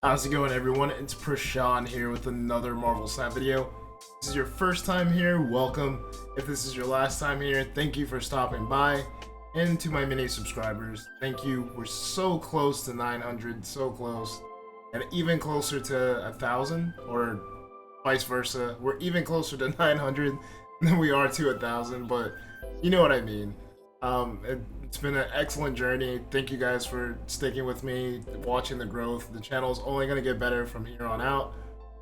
How's it going, everyone? It's Prashan here with another Marvel Snap video. If this is your first time here, welcome. If this is your last time here, thank you for stopping by. And to my mini subscribers, thank you. We're so close to 900, so close. And even closer to 1,000, or vice versa. We're even closer to 900 than we are to 1,000, but you know what I mean. It's been an excellent journey. Thank you guys for sticking with me, watching the growth. The channel is only going to get better from here on out.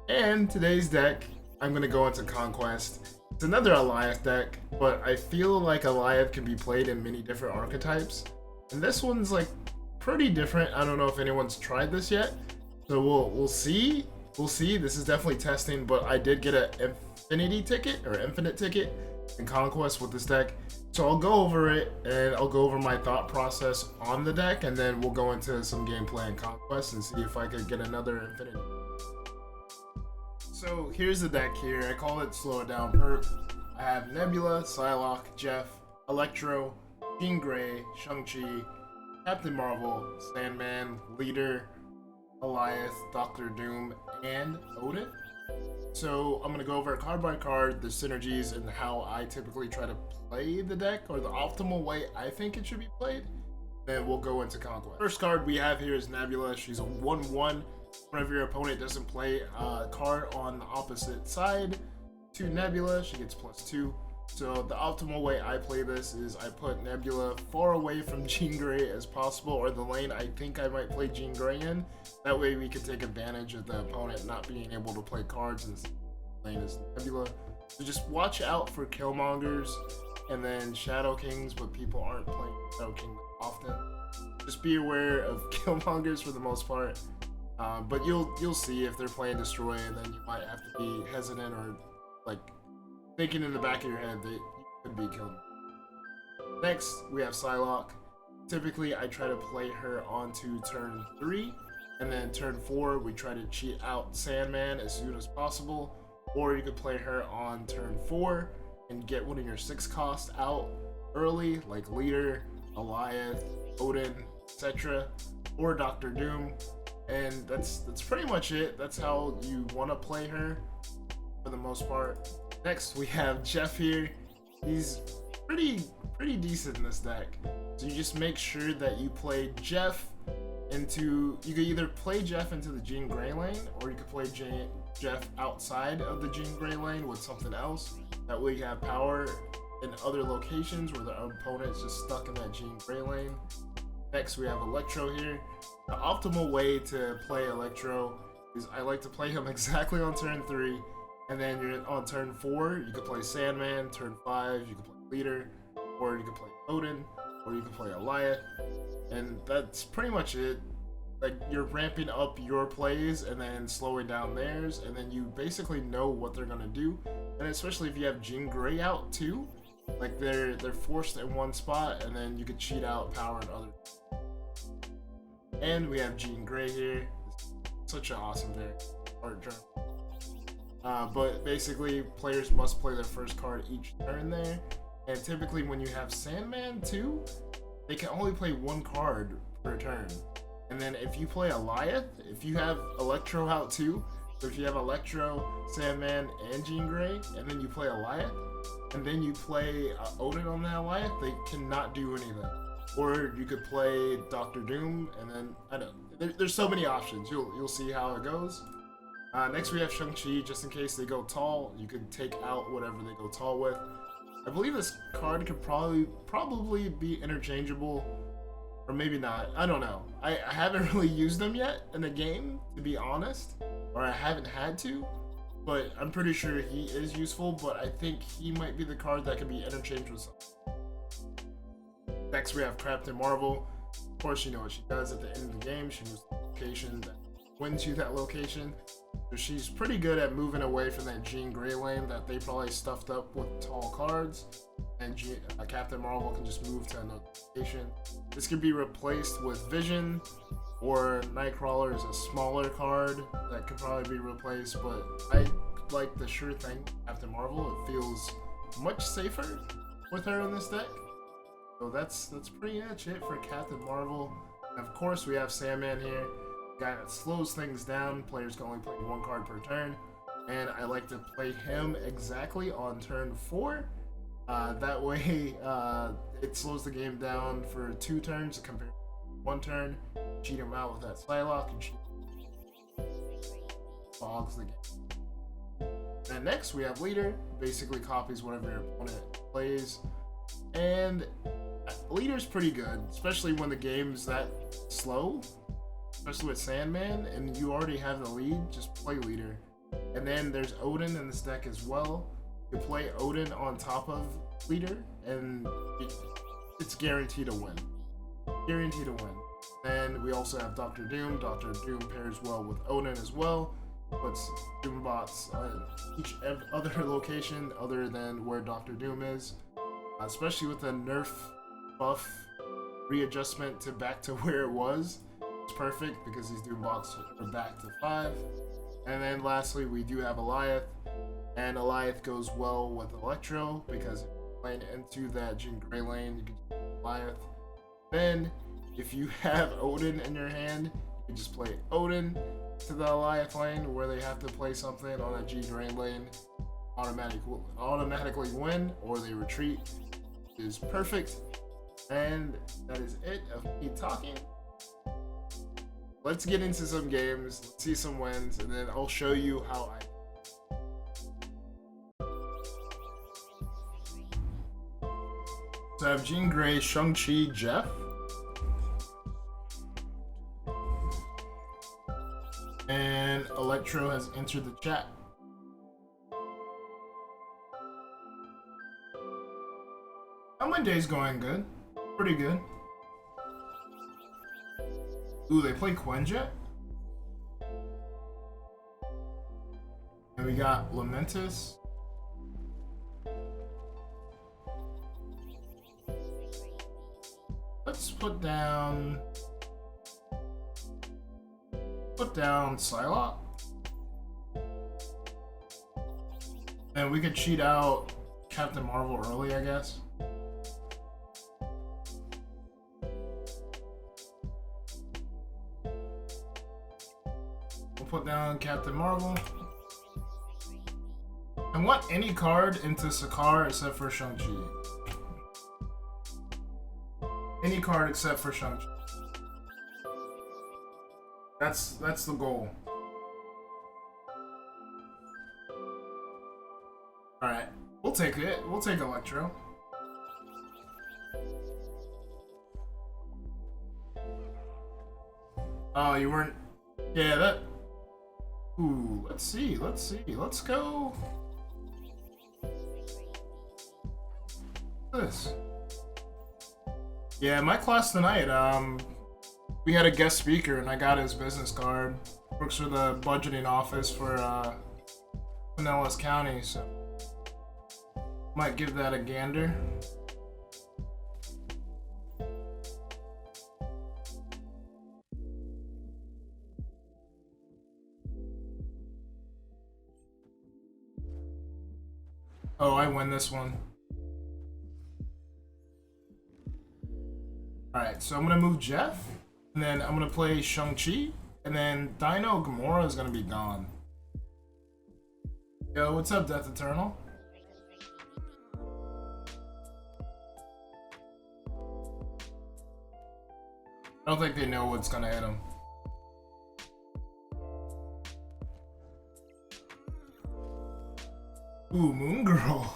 And today's deck, I'm going to go into Conquest. It's another Alioth deck, but I feel like Alioth can be played in many different archetypes. And this one's like pretty different. I don't know if anyone's tried this yet. So we'll see. We'll see. This is definitely testing, but I did get an infinite ticket in Conquest with this deck. So I'll go over it, and I'll go over my thought process on the deck, and then we'll go into some gameplay in Conquest and see if I could get another Infinity. So here's the deck here. I call it Slow It Down Perp. I have Nebula, Psylocke, Jeff, Electro, Jean Grey, Shang-Chi, Captain Marvel, Sandman, Leader, Alioth, Doctor Doom, and Odin. So I'm going to go over card by card the synergies and how I typically try to play the deck, or the optimal way I think it should be played. Then we'll go into Conquest. First card we have here is Nebula. She's a 1/1. Whenever your opponent doesn't play a card on the opposite side to Nebula, she gets +2. So the optimal way I play this is I put Nebula far away from Jean Grey as possible, or the lane I think I might play Jean Grey in. That way we can take advantage of the opponent not being able to play cards and the lane is Nebula. So just watch out for Killmongers and then Shadow Kings, but people aren't playing Shadow King often. Just be aware of Killmongers for the most part. But you'll see if they're playing Destroy, and then you might have to be hesitant or like thinking in the back of your head that you could be killed. Next, we have Psylocke. Typically, I try to play her onto turn 3, and then turn 4, we try to cheat out Sandman as soon as possible. Or you could play her on turn 4 and get one of your 6 cost out early, like Leader, Alioth, Odin, etc., or Doctor Doom. And that's pretty much it. That's how you want to play her for the most part. Next, we have Jeff here. He's pretty decent in this deck. So you just make sure that you play Jeff into... You could either play Jeff into the Jean Grey lane, or you could play Jeff outside of the Jean Grey lane with something else. That way you have power in other locations where the opponent's just stuck in that Jean Grey lane. Next, we have Electro here. The optimal way to play Electro is I like to play him exactly on turn 3. And then you're on turn 4, you could play Sandman. Turn 5, you could play Leader, or you could play Odin, or you could play Alioth. And that's pretty much it. Like, you're ramping up your plays and then slowing down theirs, and then you basically know what they're gonna do. And especially if you have Jean Grey out too, like they're forced in one spot, and then you could cheat out power and other. And we have Jean Grey here. Such an awesome art journal. But basically, players must play their first card each turn there. And typically when you have Sandman too, they can only play one card per turn. And then if you play Alioth, if you have Electro out too, so if you have Electro, Sandman, and Jean Grey, and then you play Alioth, and then you play Odin on the Alioth, they cannot do anything. Or you could play Doctor Doom, and then, I don't know, there's so many options. You'll see how it goes. Next we have Shang-Chi. Just in case they go tall, you could take out whatever they go tall with. I believe this card could probably be interchangeable, or maybe not. I don't know. I haven't really used them yet in the game, to be honest, or I haven't had to, but I'm pretty sure he is useful, but I think he might be the card that can be interchanged with something. Next we have Captain Marvel. Of course, you know what she does at the end of the game. She moves to the location that wins you that location. So she's pretty good at moving away from that Jean Grey lane that they probably stuffed up with tall cards, and Captain Marvel can just move to another location. This could be replaced with Vision, or Nightcrawler is a smaller card that could probably be replaced, but I like the sure thing Captain Marvel. It feels much safer with her in this deck. So that's pretty much it for Captain Marvel. And of course we have Sandman here. guy that slows things down. Players can only play one card per turn, and I like to play him exactly on turn 4. That way, it slows the game down for 2 turns compared to 1 turn. Cheat him out with that Psylocke and bogs the game. And next we have Leader. Basically copies whatever your opponent plays, and Leader's pretty good, especially when the game's that slow, especially with Sandman, and you already have the lead. Just play Leader. And then there's Odin in this deck as well. You play Odin on top of Leader, and it's guaranteed to win. Guaranteed to win. Then we also have Doctor Doom. Doctor Doom pairs well with Odin as well. Puts Doom bots on each other location other than where Doctor Doom is. Especially with the nerf buff readjustment to back to where it was. It's perfect because these Doom bots are back to 5. And then lastly, we do have Alioth. And Alioth goes well with Electro because if you're playing into that Jean Grey lane, you can just play Alioth. Then, if you have Odin in your hand, you can just play Odin to the Alioth lane where they have to play something on that Jean Grey lane, automatically win, or they retreat. It is perfect. And that is it of me talking. Let's get into some games, let's see some wins, and then I'll show you how I. So I have Jean Grey, Shang-Chi, Jeff. And Electro has entered the chat. How my day's going? Good. Pretty good. Ooh, they play Quenjet? And we got Lamentus. Let's put down Psylocke. And we could cheat out Captain Marvel early, I guess. We'll put down Captain Marvel. I want any card into Sakaar except for Shang-Chi. Any card except for Shang-Chi. That's the goal. Alright. We'll take it. We'll take Electro. Oh, you weren't. Yeah, that. Ooh, let's see. Let's go. This. Yeah, my class tonight, we had a guest speaker and I got his business card. Works for the budgeting office for Pinellas County, so might give that a gander. Oh, I win this one. Alright, so I'm gonna move Jeff, and then I'm gonna play Shang-Chi, and then Dino Gamora is gonna be gone. Yo, what's up, Death Eternal? I don't think they know what's gonna hit them. Ooh, Moon Girl.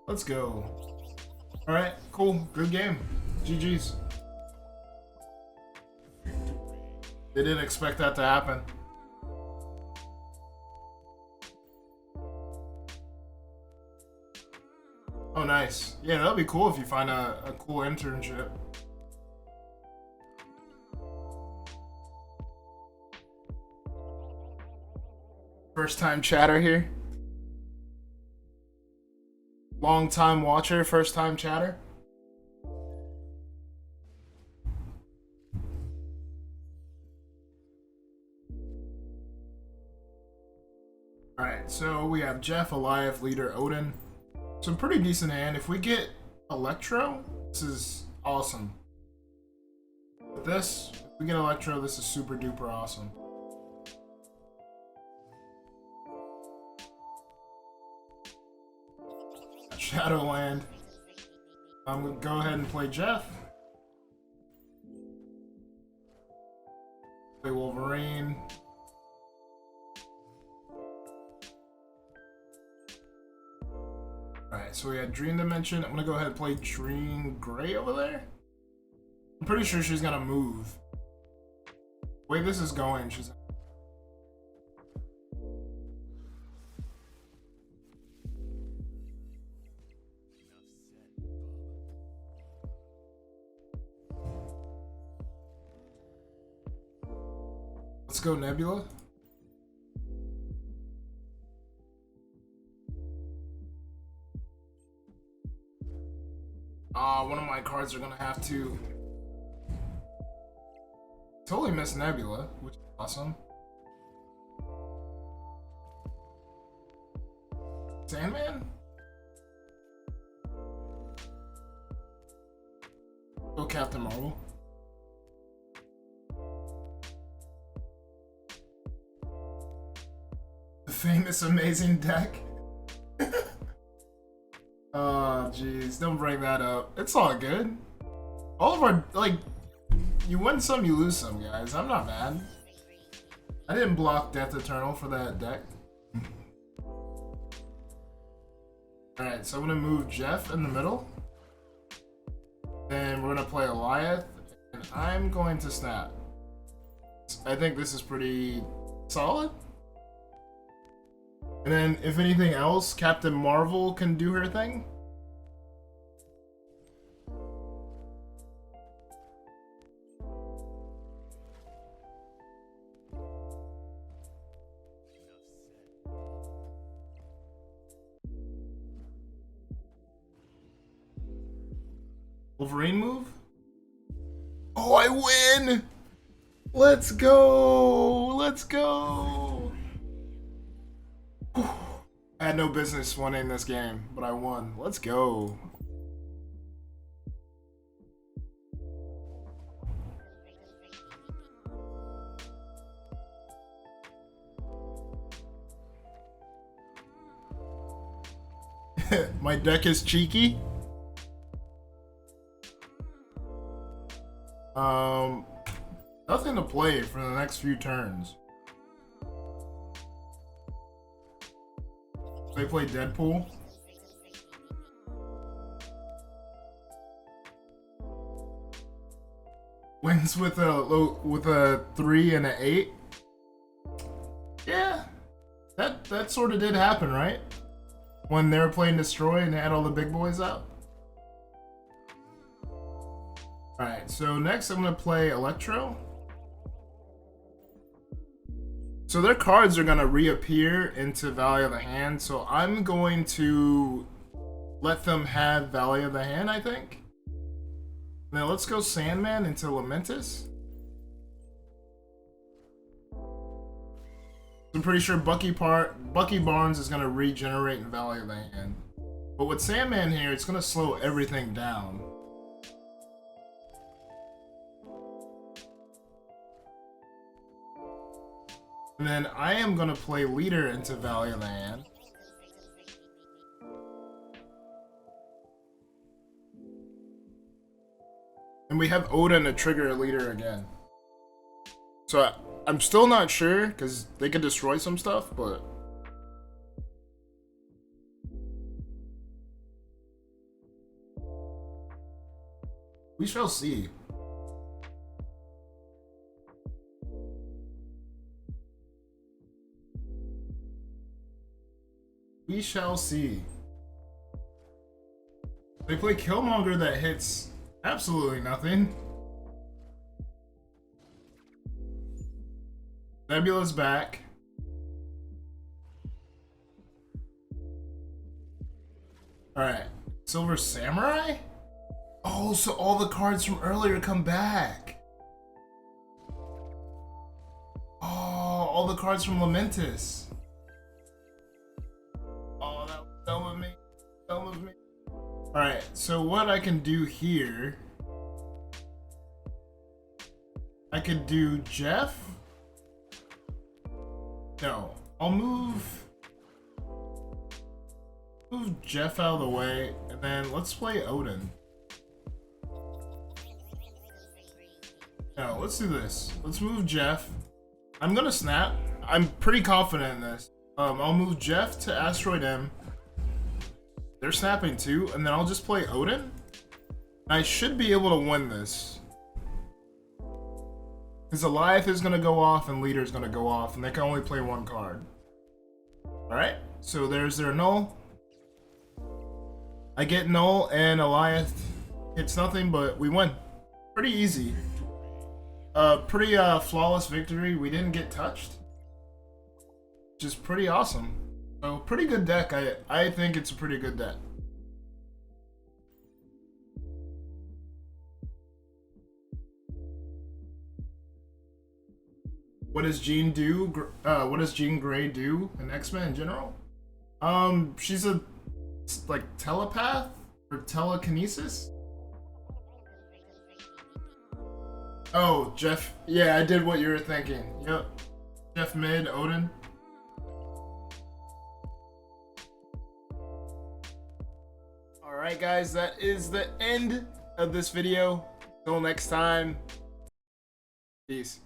Let's go. Alright, cool. Good game. GG's. They didn't expect that to happen. Oh, nice. Yeah, that'll be cool if you find a cool internship. First time chatter here. Long time watcher, first time chatter. Alright, so we have Jeff, Alioth, Leader, Odin. Some pretty decent hand. If we get Electro, This is awesome. With this, if we get Electro, this is super duper awesome. Shadowland. I'm gonna go ahead and play Jeff. Play Wolverine. Alright, so we had Dream Dimension. I'm gonna go ahead and play Dream Gray over there. I'm pretty sure she's gonna move. The way this is going, she's... Let's go Nebula. One of my cards are gonna have to... Totally missed Nebula, which is awesome. Sandman? Go Captain Marvel. The famous amazing deck. Oh, jeez, don't bring that up. It's all good. All of our, like, you win some, you lose some, guys. I'm not mad. I didn't block Death Eternal for that deck. Alright, so I'm gonna move Jeff in the middle. Then we're gonna play Alioth, and I'm going to snap. I think this is pretty solid. And then, if anything else, Captain Marvel can do her thing. Wolverine move? Oh, I win! Let's go! Let's go! I had no business winning this game, but I won. Let's go. My deck is cheeky. Nothing to play for the next few turns. They play Deadpool. Wins with a 3 and an 8. Yeah, that sort of did happen, right? When they were playing Destroy and they had all the big boys out. Alright, so next I'm gonna play Electro. So their cards are gonna reappear into Valley of the Hand, so I'm going to let them have Valley of the Hand, I think. Now let's go Sandman into Lamentis. I'm pretty sure Bucky Barnes is gonna regenerate in Valley of the Hand. But with Sandman here, it's gonna slow everything down. And then I am gonna play Leader into Valley of the Hand. And we have Odin to trigger a Leader again. So I'm still not sure, because they could destroy some stuff, but... we shall see. We shall see. They play Killmonger that hits absolutely nothing. Nebula's back. Alright. Silver Samurai? Oh, so all the cards from earlier come back. Oh, all the cards from Lamentis. Oh, that was dumb of me. Dumb of me. Alright, so what I can do here, I could do Jeff. No, I'll move Jeff out of the way, and then let's play Odin. No, let's do this. Let's move Jeff. I'm gonna snap. I'm pretty confident in this. I'll move Jeff to Asteroid M. They're snapping too, and then I'll just play Odin. I should be able to win this. Because Alioth is gonna go off and Leader's gonna go off, and they can only play one card. Alright, so there's their null. I get null, and Alioth hits nothing, but we win. Pretty easy. Pretty flawless victory. We didn't get touched, which is pretty awesome. So pretty good deck. I think it's a pretty good deck. What does Jean do? What does Jean Grey do in X-Men in general? She's a like telepath or telekinesis. Oh, Jeff. Yeah, I did what you were thinking. Yep. Jeff mid, Odin. Alright guys, that is the end of this video. Till next time. Peace.